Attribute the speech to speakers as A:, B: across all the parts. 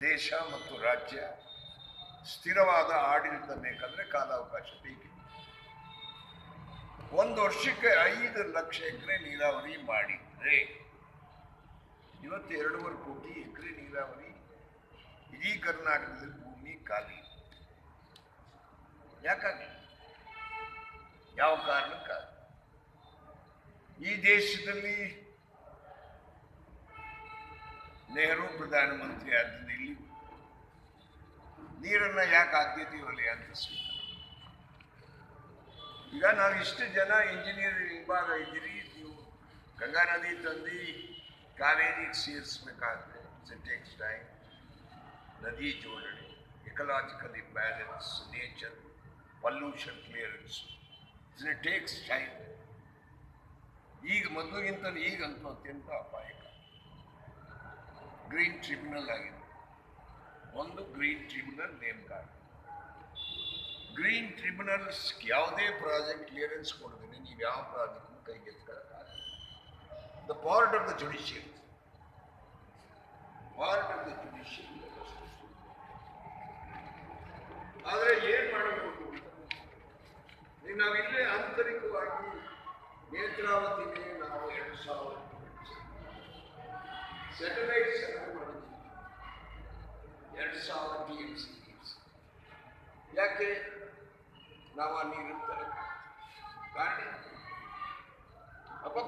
A: ದೇಶ ಮತ್ತು ರಾಜ್ಯ ಸ್ಥಿರವಾದ ಆಡಳಿತ ಬೇಕಂದ್ರೆ ಕಾಲಾವಕಾಶ ಬೇಕಿದೆ. 1 ವರ್ಷಕ್ಕೆ 5 ಲಕ್ಷ ಎಕರೆ ನೀರಾವರಿ ಮಾಡಿದ್ರೆ ಇವತ್ತು 2.5 ಕೋಟಿ ಎಕರೆ ನೀರಾವರಿ ಇಡೀ ಕರ್ನಾಟಕದಲ್ಲಿ ಭೂಮಿ ಖಾಲಿ. ಯಾಕಾಗಿ? ಯಾವ ಕಾರಣಕ್ಕಾಗಿ? ಈ ದೇಶದಲ್ಲಿ ನೆಹರು ಪ್ರಧಾನಮಂತ್ರಿ ಆದ್ರಿಂದ ಇಲ್ಲಿ ನೀರನ್ನ ಯಾಕೆ ಆದ್ಯತೆ ವಲಯ ಅಂತ ಸ್ವೀಕಾರ. ಈಗ ನಾವು ಇಷ್ಟು ಜನ ಇಂಜಿನಿಯರಿಂಗ್ ವಿಭಾಗ ಇದ್ದೀರಿ, ನೀವು ಗಂಗಾ ನದಿ ತಂದು ಕಾವೇರಿಗೆ ಸೇರಿಸಬೇಕಾದ್ರೆ ಇಟ್ ಟೇಕ್ಸ್ ಟೈಮ್. ನದಿ ಜೋಡಣೆ, ecological imbalance, nature, pollution clearance, it takes time. ಈಗ ಮೊದಲಿಗಿಂತಲೂ ಈಗಂತೂ ಅತ್ಯಂತ ಅಪಾಯಕಾರಿ. ಗ್ರೀನ್ ಟ್ರಿಬ್ಯುನಲ್ ಆಗಿದೆ, ಒಂದು ಗ್ರೀನ್ ಟ್ರಿಬ್ಯುನಲ್ ನೇಮಕ ಆಗಿದೆ. ಗ್ರೀನ್ ಟ್ರಿಬ್ಯುನಲ್ಸ್ ಯಾವುದೇ ಪ್ರಾಜೆಕ್ಟ್ ಕ್ಲಿಯರೆನ್ಸ್ ಕೊಡದೇನೆ ನೀವು ಯಾವ ಪ್ರಾಜೆಕ್ಟ್ ಕೈಗೆತ್ತಿಕೊಳ್ಳಕ್ಕಾಗಲ್ಲ. The part of the judiciary, part of the judiciary. ಆದರೆ ಏನ್ ಮಾಡಬಹುದು? ನಾವಿಲ್ಲೇ ಆಂತರಿಕವಾಗಿ ನೇತ್ರಾವತಿಗೆ ನಾವು 2000 ಸ್ಯಾಟಲೈಟ್ ಸರ್ವೆ ಮಾಡಿದ್ದೀವಿ, 2000 TMC. ಯಾಕೆ ನಾವು ಆ ನೀರನ್ನು ತರಬೇಕು? ಕಾರಣ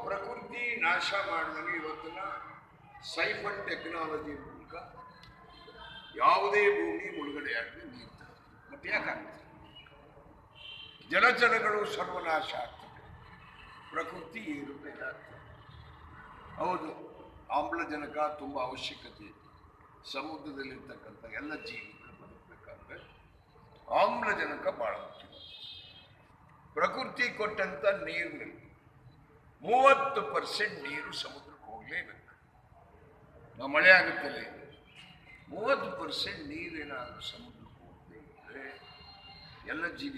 A: ಪ್ರಕೃತಿ ನಾಶ ಮಾಡಿದಾಗ ಇವತ್ತಿನ ಸೈಫನ್ ಟೆಕ್ನಾಲಜಿ ಮೂಲಕ ಯಾವುದೇ ಭೂಮಿ ಮುಳುಗಡೆ ಆಗಲಿ ನೀರು ತರುತ್ತೆ. ಮತ್ತೆ ಯಾಕಾಗ್ತದೆ? ಜಲಚರಗಳು ಸರ್ವನಾಶ ಆಗ್ತದೆ, ಪ್ರಕೃತಿ ಏರುಪೇರಾಗ್ತದೆ. ಹೌದು, ಆಮ್ಲಜನಕ ತುಂಬ ಅವಶ್ಯಕತೆ ಇದೆ. ಸಮುದ್ರದಲ್ಲಿರ್ತಕ್ಕಂಥ ಎಲ್ಲ ಜೀವಿಗಳು ಬದುಕಬೇಕಾದ್ರೆ ಆಮ್ಲಜನಕ ಬಹಳ ಮುಖ್ಯ. ಪ್ರಕೃತಿ ಕೊಟ್ಟಂತ ನೀರಿನಲ್ಲಿ 30% ನೀರು ಸಮುದ್ರಕ್ಕೆ ಹೋಗಲೇಬೇಕು. ನಾವು ಮಳೆ ಆಗುತ್ತಲೇ 30% ನೀರೇನಾದರೂ ಸಮುದ್ರಕ್ಕೆ ಹೋಗದೇ ಇದ್ರೆ ಎಲ್ಲ ಜೀವಿ